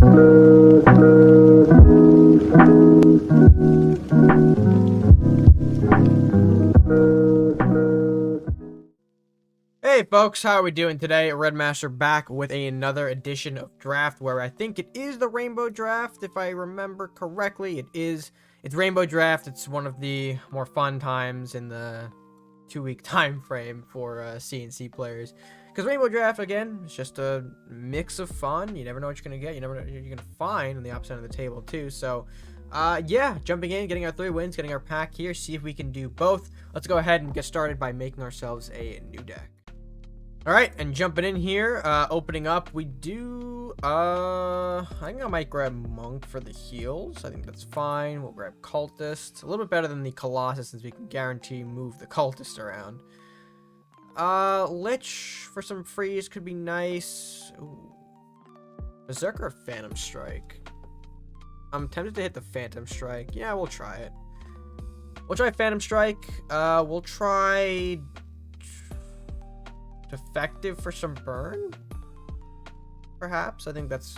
Hey folks, how are we doing today? RedMaster back with another edition of Draft, where I think it is the Rainbow Draft, if I remember correctly. It is. It's Rainbow Draft. It's one of the more fun times in the 2-week time frame for CNC players. Because Rainbow Draft, again, is just a mix of fun. You never know what you're going to get. You never know what you're going to find on the opposite end of the table, too. So, yeah, jumping in, getting our 3 wins, getting our pack here, see if we can do both. Let's go ahead and get started by making ourselves a new deck. Alright, and jumping in here, opening up, we do, I think I might grab Monk for the heals. I think that's fine. We'll grab Cultist. A little bit better than the Colossus, since we can guarantee move the Cultist around. Lich for some freeze could be nice. Ooh. Berserker or Phantom Strike? I'm tempted to hit the Phantom Strike. Yeah, we'll try it. We'll try Phantom Strike. We'll try Defective for some burn, perhaps. I think that's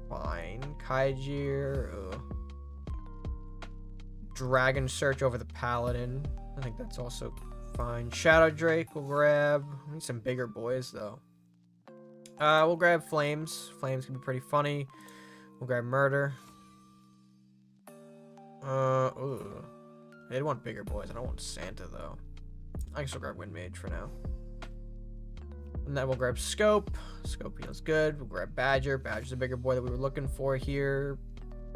fine. Kaijir, Dragon Search over the Paladin. I think that's also fine. Shadow Drake we'll grab. We need some bigger boys though. We'll grab Flames. Flames can be pretty funny. We'll grab Murder. I did want bigger boys. I don't want Santa though. I can still grab Wind Mage for now. And then we'll grab Scope. Scope feels good. We'll grab Badger. Badger's a bigger boy that we were looking for here.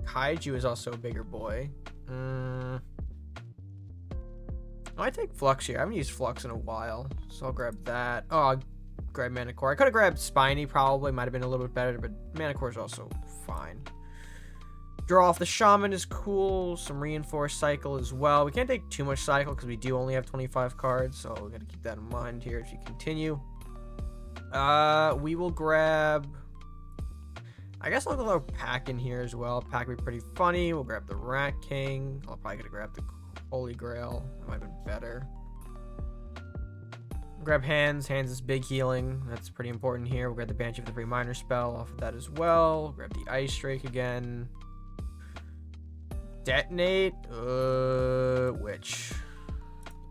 Kaiju is also a bigger boy. I take Flux here. I haven't used Flux in a while, so I'll grab that. Oh, I'll grab Manicore. I could have grabbed Spiny, probably. Might have been a little bit better, but Manicore is also fine. Draw off the Shaman is cool. Some Reinforced Cycle as well. We can't take too much Cycle because we do only have 25 cards, so we got to keep that in mind here as we continue. We will grab, I guess I'll go Pack in here as well. Pack would be pretty funny. We'll grab the Rat King. I'll probably gonna grab the Holy Grail. That might have been better. Grab Hands. Hands is big healing. That's pretty important here. We'll grab the Banshee of the Reminder spell off of that as well. Grab the Ice Drake again. Detonate. Which?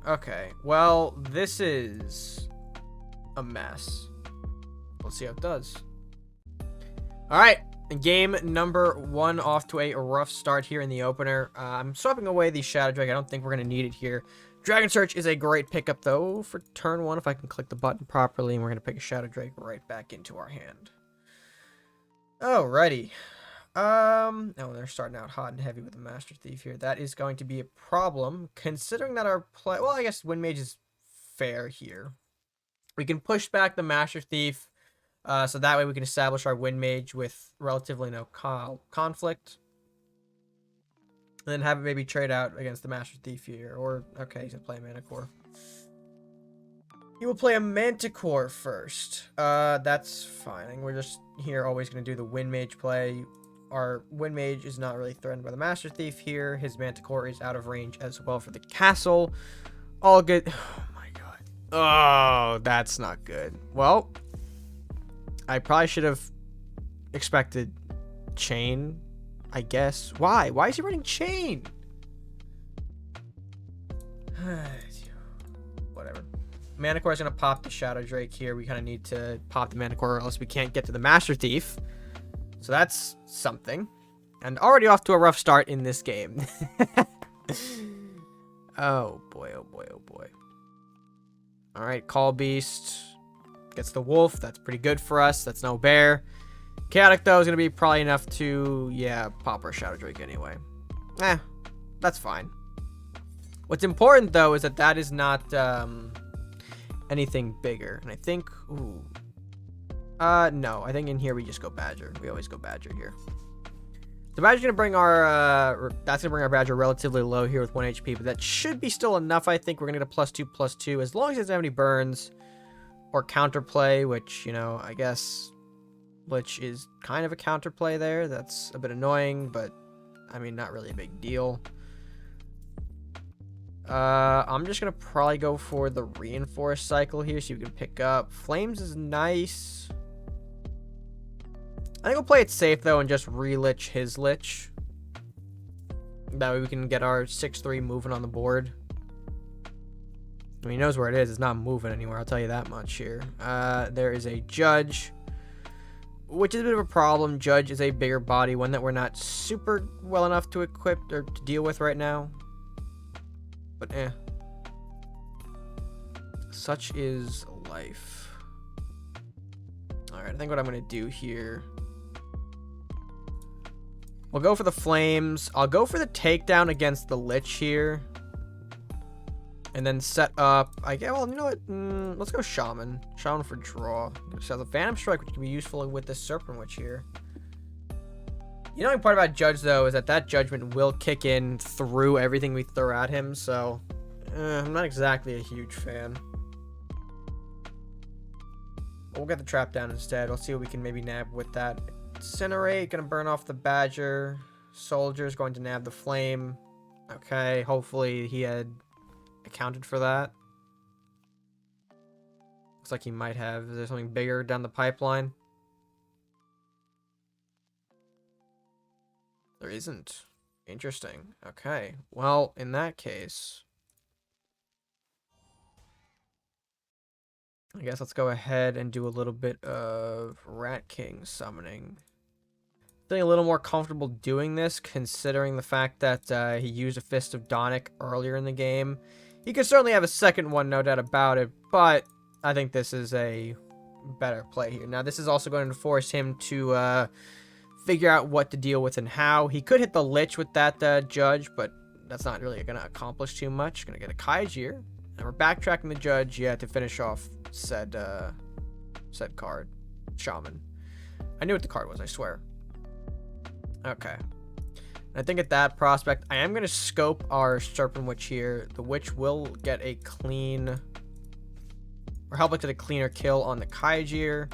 Okay. Well, this is a mess. Let's see how it does. Alright, game number 1 off to a rough start here in the opener. I'm swapping away the Shadow Drake. I don't think we're going to need it here. Dragon Search is a great pickup, though, for turn 1, if I can click the button properly, and we're going to pick a Shadow Drake right back into our hand. Alrighty. Oh, they're starting out hot and heavy with the Master Thief here. That is going to be a problem, considering that our play... Well, I guess Wind Mage is fair here. We can push back the Master Thief, so that way we can establish our Wind Mage with relatively no conflict. And then have it maybe trade out against the Master Thief here. Or, okay, he's going to play a Manticore. He will play a Manticore first. That's fine. We're just here always going to do the Wind Mage play. Our Wind Mage is not really threatened by the Master Thief here. His Manticore is out of range as well for the castle. All good. Oh, that's not good. Well, I probably should have expected Chain, I guess. Why? Why is he running Chain? Whatever. Manticore is going to pop the Shadow Drake here. We kind of need to pop the Manticore or else we can't get to the Master Thief. So that's something. And already off to a rough start in this game. Oh boy, oh boy, oh boy. Alright, Call Beast gets the Wolf. That's pretty good for us. That's no bear. Chaotic, though, is going to be probably enough to, yeah, pop our Shadow Drake anyway. That's fine. What's important, though, is that that is not anything bigger. And I think, no, I think in here we just go Badger. We always go Badger here. The Badger's going to bring our, that's going to bring our Badger relatively low here with 1 HP, but that should be still enough, I think. We're going to get a +2/+2, as long as it doesn't have any burns or counterplay, which, you know, I guess Lich is kind of a counterplay there. That's a bit annoying, but, I mean, not really a big deal. I'm just going to probably go for the Reinforced Cycle here, so you can pick up. Flames is nice. I think we'll play it safe, though, and just re-lich his lich. That way we can get our 6-3 moving on the board. I mean, he knows where it is. It's not moving anywhere, I'll tell you that much here. There is a Judge, which is a bit of a problem. Judge is a bigger body, one that we're not super well enough to equip or to deal with right now. But such is life. Alright, I think what I'm going to do here... We'll go for the flames. I'll go for the takedown against the lich here. And then set up... well, you know what? Let's go shaman. Shaman for draw. So the phantom strike, which can be useful with this serpent witch here. You know, the part about Judge, though, is that judgment will kick in through everything we throw at him. So I'm not exactly a huge fan. We'll get the trap down instead. We'll see what we can maybe nab with that. Incinerate, gonna burn off the badger. Soldier's going to nab the flame. Okay, hopefully he had accounted for that. Looks like he might have. Is there something bigger down the pipeline? There isn't. Interesting. Okay, well, in that case, I guess let's go ahead and do a little bit of Rat King summoning. Feeling a little more comfortable doing this, considering the fact that he used a Fist of Donic earlier in the game. He could certainly have a second one, no doubt about it, but I think this is a better play here. Now, this is also going to force him to figure out what to deal with and how. He could hit the Lich with that Judge, but that's not really going to accomplish too much. Going to get a Kaijir. And we're backtracking the Judge, to finish off said card. Shaman. I knew what the card was, I swear. Okay. And I think at that prospect, I am going to scope our Serpent Witch here. The Witch will get a clean... or help it to the cleaner kill on the Kaijir.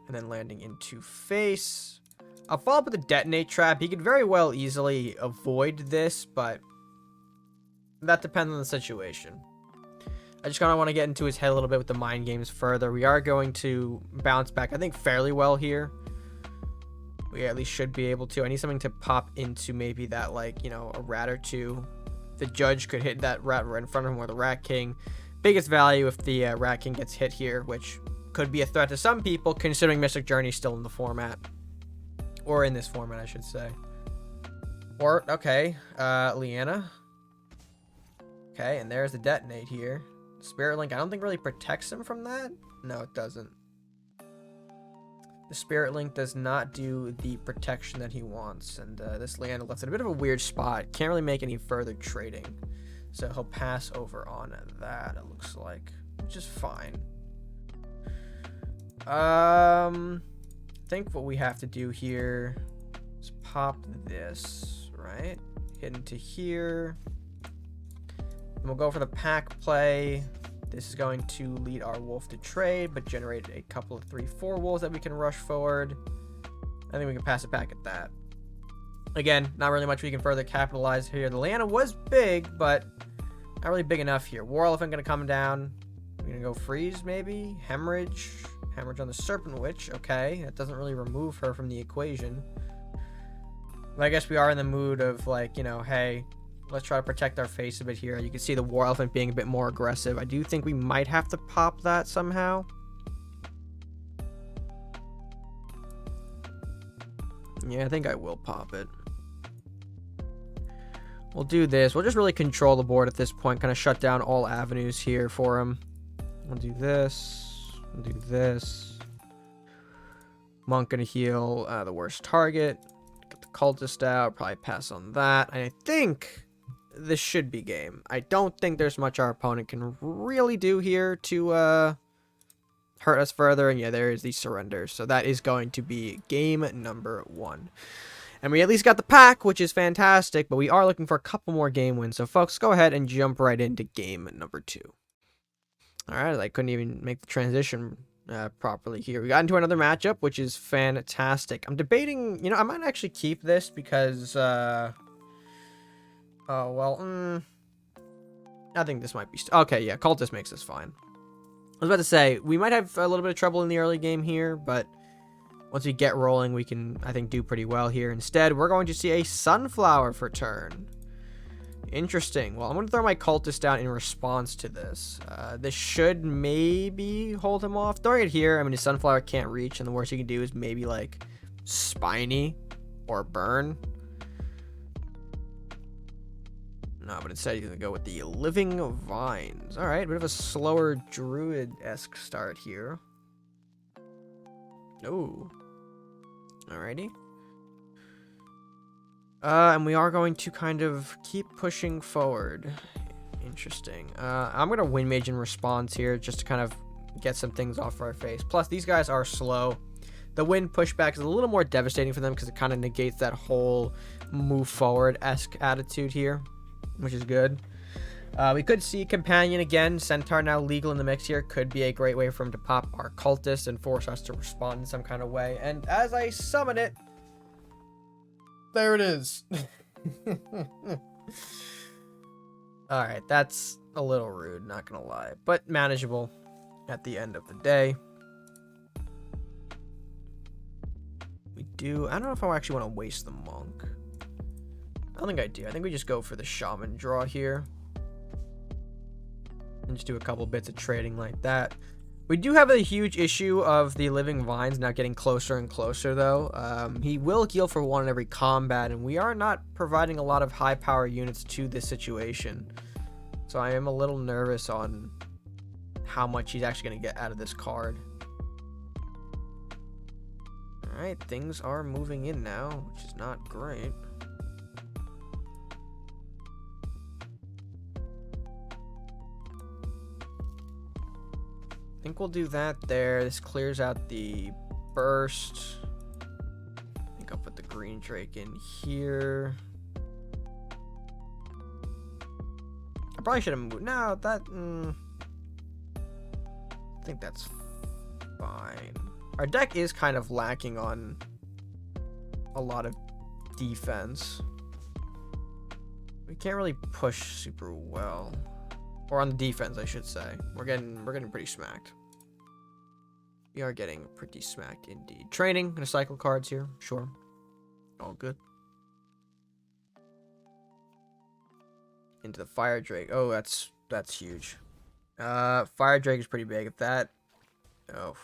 And then landing into face. I'll follow up with the Detonate Trap. He could very well easily avoid this, but... that depends on the situation. I just kind of want to get into his head a little bit with the mind games further. We are going to bounce back, I think, fairly well here. We at least should be able to. I need something to pop into maybe that, like, you know, a rat or two. The Judge could hit that rat right in front of him, or the Rat King. Biggest value if the Rat King gets hit here, which could be a threat to some people, considering Mystic Journey is still in the format. Or in this format, I should say. Or, okay, Leanna. Okay, and there's the Detonate here. Spirit Link, I don't think really protects him from that. No, it doesn't. The Spirit Link does not do the protection that he wants. And this Leanna left in a bit of a weird spot. Can't really make any further trading. So he'll pass over on that, it looks like. Which is fine. I think what we have to do here is pop this, right? Hit into here. And we'll go for the pack play. This is going to lead our wolf to trade, but generate a couple of 3-4 wolves that we can rush forward. I think we can pass it back at that. Again, not really much we can further capitalize here. The Leanna was big, but not really big enough here. War Elephant going to come down. We're going to go freeze, maybe. Hemorrhage. Hemorrhage on the Serpent Witch. Okay, that doesn't really remove her from the equation. But I guess we are in the mood of, like, you know, hey... let's try to protect our face a bit here. You can see the War Elephant being a bit more aggressive. I do think we might have to pop that somehow. Yeah, I think I will pop it. We'll do this. We'll just really control the board at this point. Kind of shut down all avenues here for him. We'll do this. We'll do this. Monk gonna heal the worst target. Get the cultist out. Probably pass on that. And I think... this should be game. I don't think there's much our opponent can really do here to hurt us further. And yeah, there is the surrender. So that is going to be game number 1. And we at least got the pack, which is fantastic. But we are looking for a couple more game wins. So folks, go ahead and jump right into game number 2. Alright, I couldn't even make the transition properly here. We got into another matchup, which is fantastic. I'm debating, you know, I might actually keep this because... oh, well, I think this might be... okay, yeah, Cultist makes this fine. was about to say, we might have a little bit of trouble in the early game here, but once we get rolling, we can, I think, do pretty well here. Instead, we're going to see a sunflower for turn. Interesting. Well, I'm going to throw my cultist down in response to this. This should maybe hold him off. Throwing it here, I mean, his sunflower can't reach, and the worst he can do is maybe, like, spiny or burn. No, but instead he's going to go with the living vines. All right, bit of a slower druid-esque start here. Oh. Alrighty. And we are going to kind of keep pushing forward. Interesting. I'm going to Wind Mage in response here just to kind of get some things off our face. Plus, these guys are slow. The wind pushback is a little more devastating for them because it kind of negates that whole move forward-esque attitude here, which is good. We could see Companion again. Centaur now legal in the mix here. Could be a great way for him to pop our cultist and force us to respond in some kind of way. And as I summon it, there it is. Alright, that's a little rude, not gonna lie. But manageable at the end of the day. I don't know if I actually want to waste the monk. I don't think I do. I think we just go for the shaman draw here. And just do a couple bits of trading like that. We do have a huge issue of the living vines now getting closer and closer, though. He will heal for 1 in every combat, and we are not providing a lot of high power units to this situation. So I am a little nervous on how much he's actually going to get out of this card. Alright, things are moving in now, which is not great. I think we'll do that there. This clears out the burst. I think I'll put the green drake in here. I probably should have moved. No, that... I think that's fine. Our deck is kind of lacking on a lot of defense. We can't really push super well. Or on the defense, I should say. We're getting pretty smacked. We are getting pretty smacked indeed. Training, gonna cycle cards here. Sure. All good. Into the Fire Drake. Oh, that's huge. Fire Drake is pretty big. If that... Oh,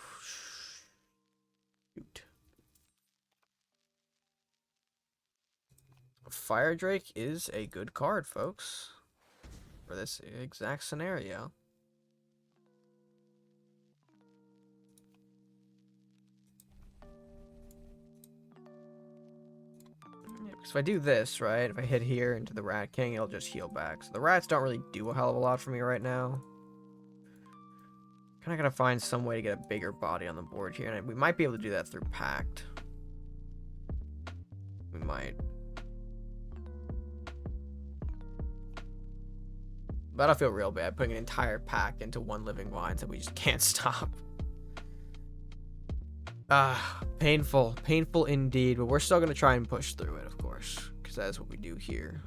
shoot. Fire Drake is a good card, folks. For this exact scenario. Yeah, because if I do this, right, if I hit here into the Rat King, it'll just heal back. So the rats don't really do a hell of a lot for me right now. Kind of gotta find some way to get a bigger body on the board here, and we might be able to do that through Pact. We might. But I feel real bad putting an entire pack into 1 living vine that we just can't stop. Painful. Painful indeed. But we're still going to try and push through it, of course. Because that is what we do here.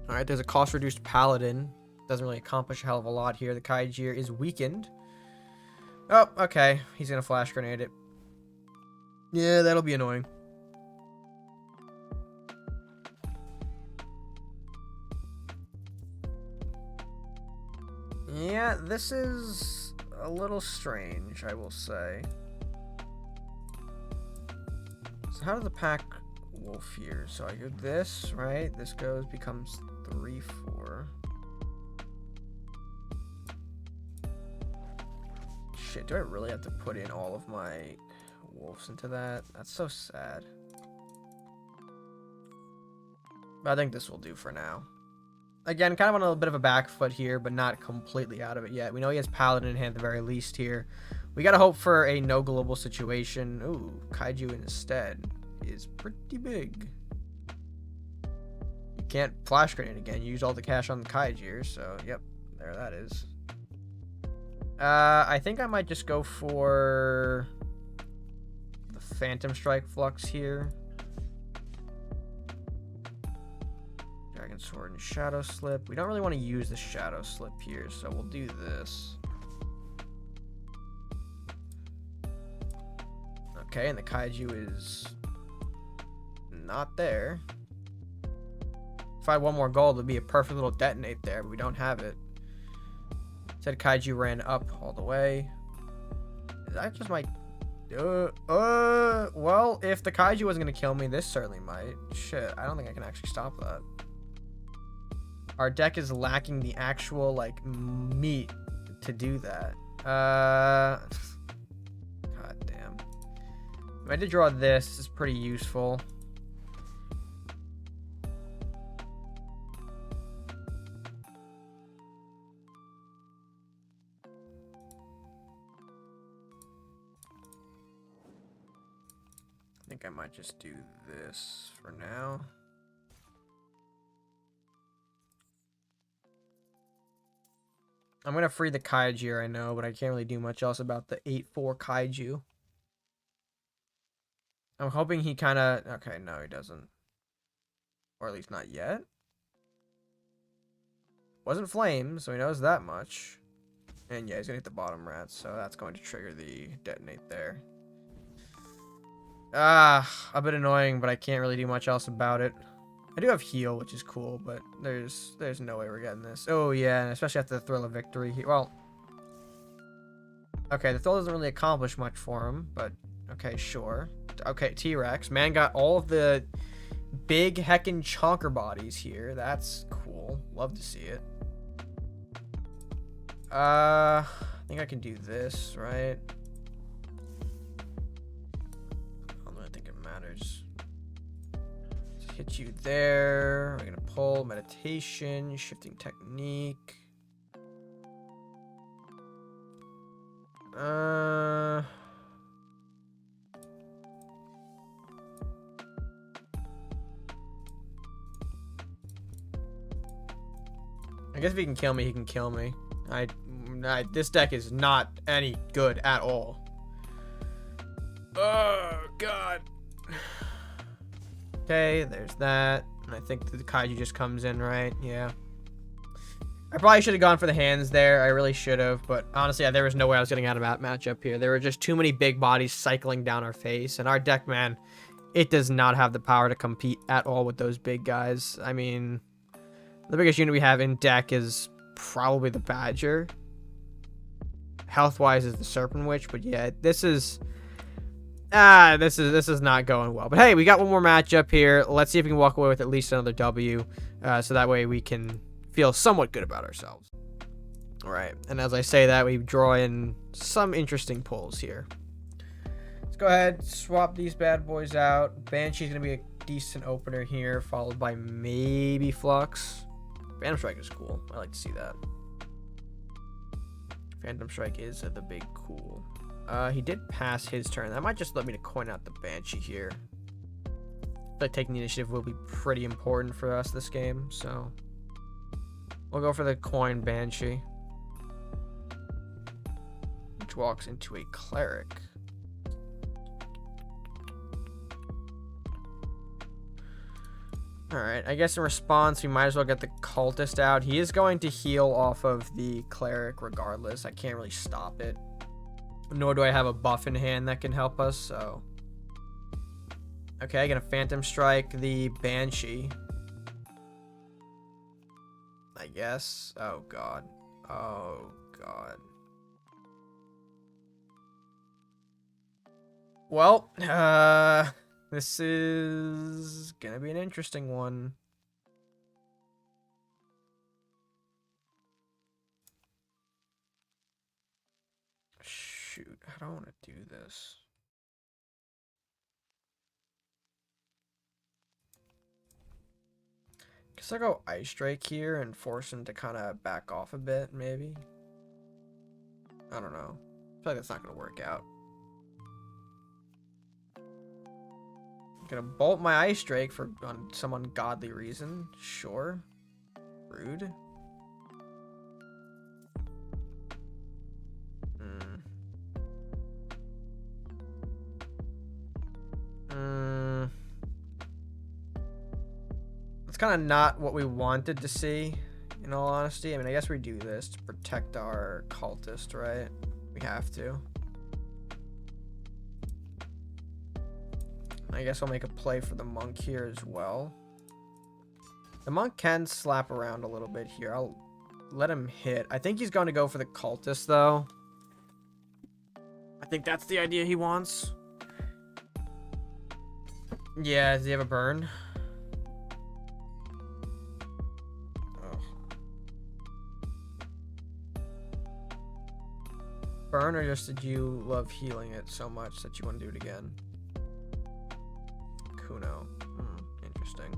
Alright, there's a cost-reduced paladin. Doesn't really accomplish a hell of a lot here. The Kaijir is weakened. Oh, okay. He's going to flash grenade it. Yeah, that'll be annoying. Yeah, this is a little strange, I will say. So how does the pack wolf here? So I do this, right? This becomes 3, 4. Shit, do I really have to put in all of my wolves into that? That's so sad. But I think this will do for now. Again, kind of on a little bit of a back foot here, but not completely out of it yet. We know he has Paladin in hand at the very least here. We gotta hope for a no global situation. Ooh, Kaiju instead is pretty big. You can't flash grenade again. You used all the cash on the Kaiju, so yep, there that is. I think I might just go for the Phantom Strike Flux here. Dragon Sword and Shadow Slip. We don't really want to use the Shadow Slip here, so we'll do this. Okay, and the Kaiju is not there. If I had one more gold, it would be a perfect little detonate there, but we don't have it. Said Kaiju ran up all the way. Is that just my... well, if the Kaiju wasn't going to kill me, this certainly might. Shit, I don't think I can actually stop that. Our deck is lacking the actual, like, meat to do that. God damn. If I did draw this, this is pretty useful. I think I might just do this for now. I'm going to free the Kaiju, I know, but I can't really do much else about the 8-4 Kaiju. I'm hoping he kind of... Okay, no, he doesn't. Or at least not yet. Wasn't flame, so he knows that much. And yeah, he's going to hit the bottom rat, so that's going to trigger the detonate there. A bit annoying, but I can't really do much else about it. I do have heal, which is cool, but there's no way we're getting this. Oh yeah, and especially after the thrill of victory. Well, okay, the thrill doesn't really accomplish much for him, but okay, sure. Okay, T-Rex. Man got all of the big heckin' chonker bodies here. That's cool. Love to see it. I think I can do this, right? Hit you there. We're gonna pull meditation, shifting technique. I guess if he can kill me, he can kill me. This deck is not any good at all. Oh God. Okay, there's that. And I think the Kaiju just comes in, right? Yeah. I probably should have gone for the hands there. I really should have. But honestly, there was no way I was getting out of that matchup here. There were just too many big bodies cycling down our face. And our deck, man, it does not have the power to compete at all with those big guys. I mean, the biggest unit we have in deck is probably the Badger. Health-wise is the Serpent Witch. But yeah, this is not going well. But hey, we got one more matchup here. Let's see if we can walk away with at least another W. So that way we can feel somewhat good about ourselves. All right. And as I say that, we draw in some interesting pulls here. Let's go ahead, swap these bad boys out. Banshee's going to be a decent opener here, followed by maybe Flux. Phantom Strike is cool. I like to see that. Phantom Strike is the big cool. He did pass his turn. That might just let me to coin out the Banshee here. I feel like taking the initiative will be pretty important for us this game, so we'll go for the coin Banshee, which walks into a Cleric. Alright, I guess in response, we might as well get the Cultist out. He is going to heal off of the Cleric regardless. I can't really stop it. Nor do I have a buff in hand that can help us, so... Okay, I get a Phantom Strike the Banshee. I guess. Oh, God. Oh, God. Well, this is gonna be an interesting one. Shoot, I don't want to do this. Guess I'll go Ice Strike here and force him to kind of back off a bit, maybe. I don't know. I feel like that's not going to work out. I'm going to bolt my Ice Strike on some ungodly reason. Sure. Rude. kind of not what we wanted to see, in all honesty. I mean, I guess we do this to protect our cultist, right? We have to. I guess I'll make a play for the monk here as well. The monk can slap around a little bit here. I'll let him hit. I think he's going to go for the cultist, though. I think that's the idea he wants. Yeah, does he have a burn? Burn, or just did you love healing it so much that you want to do it again? Kuno. Interesting.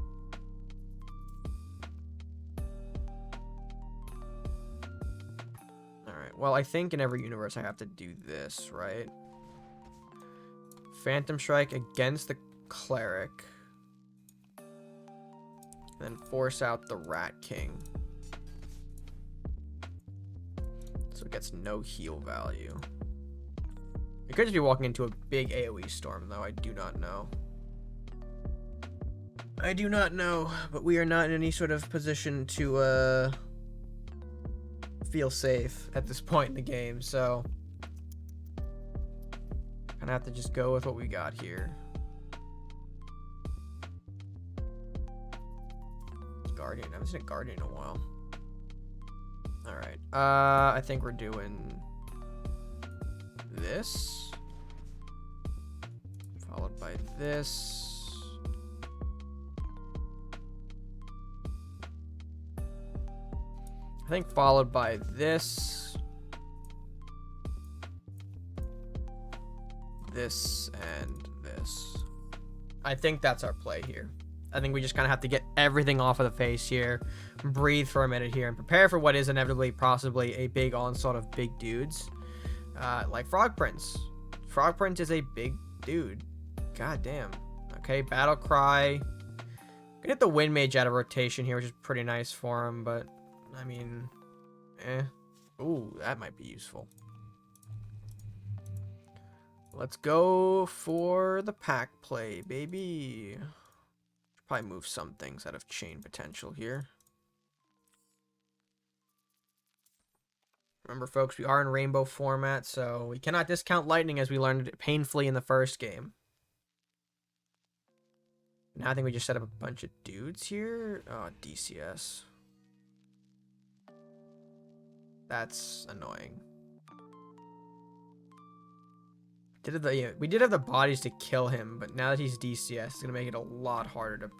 Alright, well, I think in every universe I have to do this, right? Phantom Strike against the Cleric. And then force out the Rat King. So it gets no heal value. It could just be walking into a big AoE storm, though. I do not know. I do not know, but we are not in any sort of position to feel safe at this point in the game, so gonna have to just go with what we got here. Guardian. I haven't seen a Guardian in a while. Alright. I think we're doing this. Followed by this. I think followed by this. This and this. I think that's our play here. I think we just kind of have to get everything off of the face here, breathe for a minute here, and prepare for what is inevitably possibly a big onslaught of big dudes. Like Frog Prince. Frog Prince is a big dude. God damn. Okay, Battle Cry. Gonna get the Wind Mage out of rotation here, which is pretty nice for him, but, I mean, Ooh, that might be useful. Let's go for the pack play, baby. Probably move some things out of chain potential here. Remember, folks, we are in rainbow format, so we cannot discount lightning as we learned painfully in the first game. Now I think we just set up a bunch of dudes here. Oh, DCS. That's annoying. We did have the bodies to kill him, but now that he's DCS, it's going to make it a lot harder to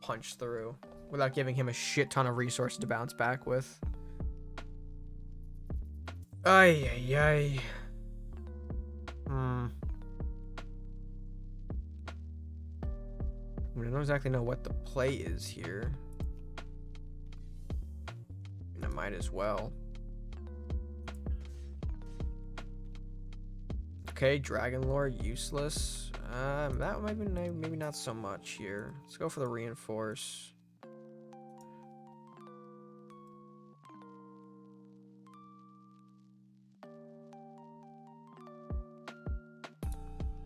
punch through without giving him a shit ton of resources to bounce back with. Ay, ay, ay. I mean, I don't exactly know what the play is here. I mean, I might as well. Okay, Dragon Lore, useless. That might be maybe not so much here. Let's go for the Reinforce.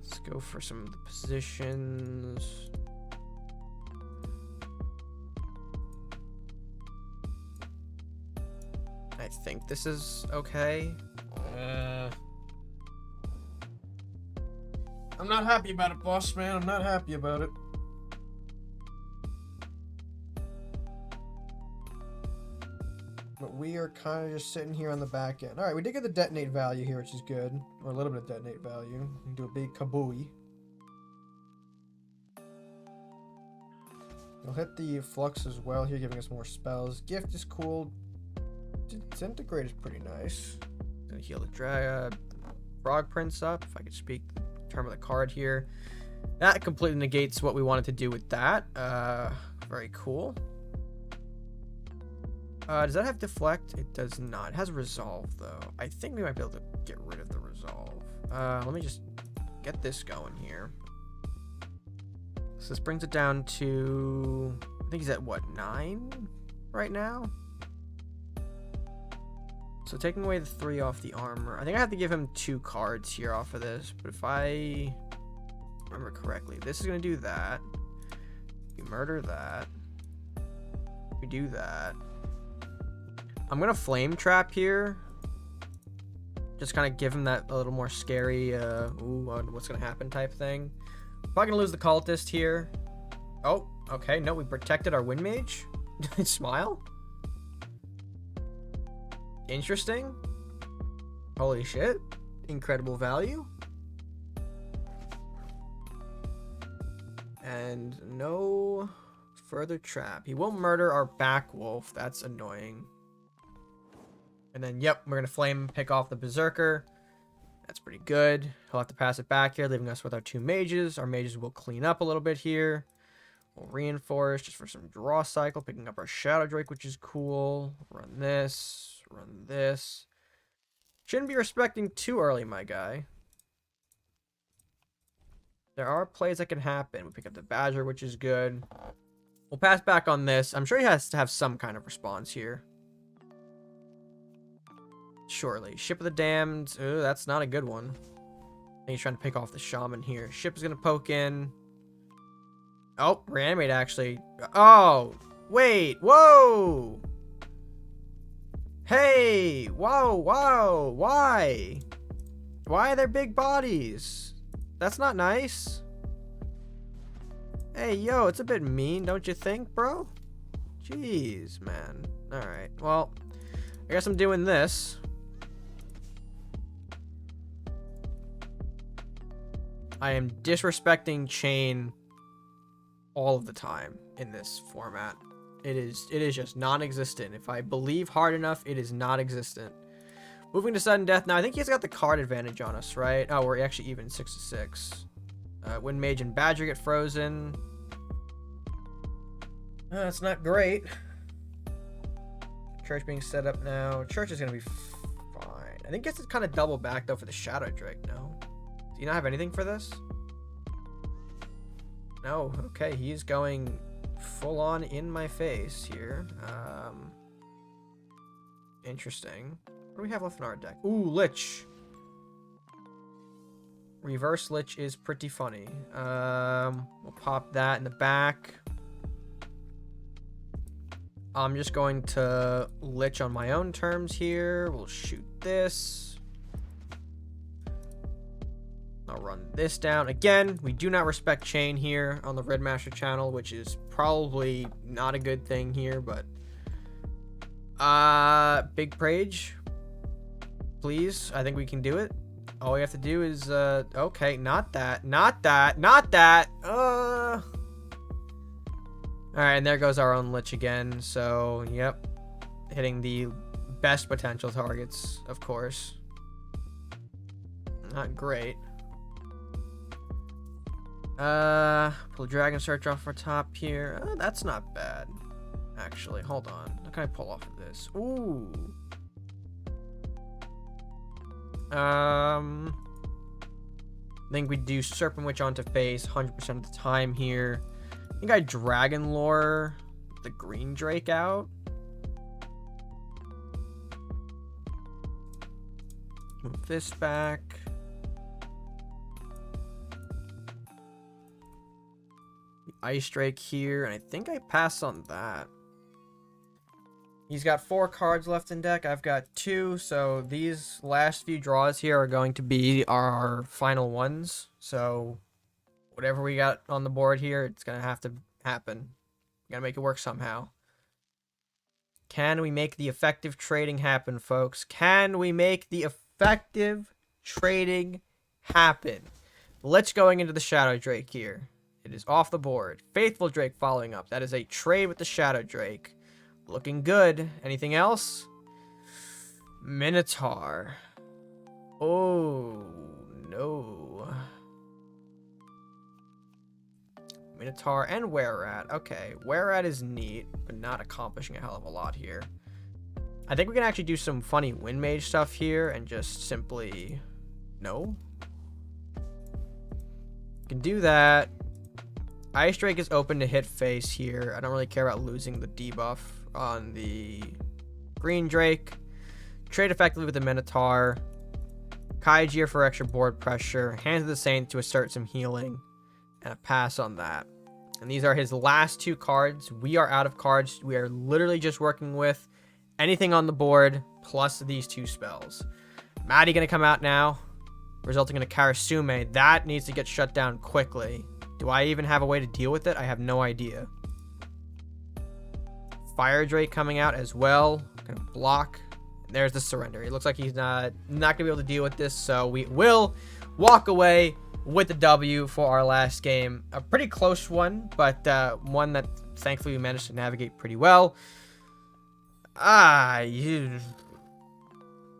Let's go for some of the positions. I think this is okay. I'm not happy about it, boss man. I'm not happy about it. But we are kind of just sitting here on the back end. Alright, we did get the detonate value here, which is good. Or a little bit of detonate value. We can do a big kabooey. We'll hit the flux as well here, giving us more spells. Gift is cool. Disintegrate is pretty nice. Gonna heal the Frog Prince up, if I could speak the term of the card here. That completely negates what we wanted to do with that. Very cool. Does that have deflect? It does not. It has resolve though. I think we might be able to get rid of the resolve. Let me just get this going here. So this brings it down to, I think he's at what, 9 right now? So taking away the 3 off the armor, I think I have to give him 2 cards here off of this, but if I remember correctly, this is going to do that. You murder that. We do that. I'm gonna flame trap here. Just kind of give him that a little more scary, ooh, what's gonna happen type thing. Probably gonna lose the cultist here. Oh, okay. No, we protected our wind mage. Smile. Interesting. Holy shit. Incredible value. And no further trap. He will murder our back wolf. That's annoying. And then, yep, we're going to flame pick off the berserker. That's pretty good. He'll have to pass it back here, leaving us with our 2 mages. Our mages will clean up a little bit here. We'll reinforce just for some draw cycle, picking up our Shadow Drake, which is cool. Run this. Run this. Shouldn't be respecting too early, my guy. There are plays that can happen. We pick up the Badger, which is good. We'll pass back on this. I'm sure he has to have some kind of response here. Surely. Ship of the Damned. Ooh, that's not a good one. I think he's trying to pick off the Shaman here. Ship is going to poke in. Oh, reanimate actually. Oh, wait. Whoa. Hey. Whoa, whoa. Why? Why are there big bodies? That's not nice. Hey, yo, it's a bit mean, don't you think, bro? Jeez, man. Alright, well, I guess I'm doing this. I am disrespecting chain all of the time in this format. It is just non-existent. If I believe hard enough, it is not existent. Moving to sudden death. Now, I think he's got the card advantage on us, right? Oh, we're actually even 6-6. Wind Mage and Badger get frozen. That's not great. Church being set up now. Church is going to be fine. I think it's kind of double back, though, for the Shadow Drake, no? Do you not have anything for this? No. Okay, he's going full on in my face here. Interesting. What do we have left in our deck? Ooh, Lich. Reverse Lich is pretty funny. We'll pop that in the back. I'm just going to Lich on my own terms here. We'll shoot this. I'll run this down. Again, we do not respect chain here on the RedMaster channel, which is probably not a good thing here, but... Big Prage. Please, I think we can do it. All we have to do is, okay, not that. Alright, and there goes our own Lich again. So, yep. Hitting the best potential targets, of course. Not great. Pull Dragon Search off our top here. That's not bad. Actually, hold on. What can I pull off of this? Ooh. I think we do Serpent Witch onto face 100% of the time here. I think I Dragon Lore the Green Drake out. Move this back. The Ice Drake here, and I think I pass on that. He's got 4 cards left in deck. I've got 2. So these last few draws here are going to be our final ones. So whatever we got on the board here, it's going to have to happen. Got to make it work somehow. Can we make the effective trading happen, folks? Can we make the effective trading happen? Let's going into the Shadow Drake here. It is off the board. Faithful Drake following up. That is a trade with the Shadow Drake. Looking good. Anything else? Minotaur. Oh, no. Minotaur and Were-Rat. Okay, Were-Rat is neat, but not accomplishing a hell of a lot here. I think we can actually do some funny Wind Mage stuff here and just simply... No? Can do that. Ice Drake is open to hit face here. I don't really care about losing the debuff on the Green Drake. Trade effectively with the Minotaur. Kaijir for extra board pressure. Hands of the Saint to assert some healing. And a pass on that. And these are his last 2 cards. We are out of cards. We are literally just working with anything on the board plus these 2 spells. Maddie going to come out now, resulting in a Karasume. That needs to get shut down quickly. Do I even have a way to deal with it? I have no idea. Fire Drake coming out as well. Gonna block. There's the surrender. It looks like he's not gonna be able to deal with this, so we will walk away with the W for our last game. A pretty close one, but one that thankfully we managed to navigate pretty well.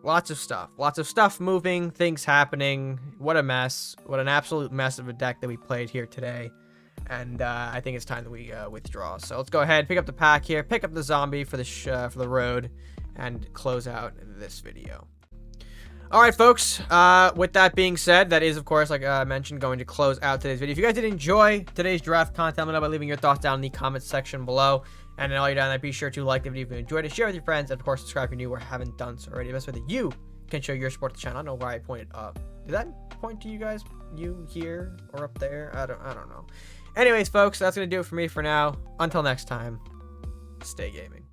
Lots of stuff moving, things happening. What a mess. What an absolute mess of a deck that we played here today. And I think it's time that we withdraw. So let's go ahead, pick up the pack here, pick up the zombie for the road, and close out this video. All right, folks. With that being said, that is, of course, like I mentioned, going to close out today's video. If you guys did enjoy today's draft content, let me know by leaving your thoughts down in the comments section below. And then while you're down there, be sure to like the video if you enjoyed it, share with your friends, and of course, subscribe if you're new or haven't done so already. The best way that you can show your support to the channel. I don't know why I pointed up. Did that point to you guys? You here or up there? I don't know. Anyways, folks, that's gonna do it for me for now. Until next time, stay gaming.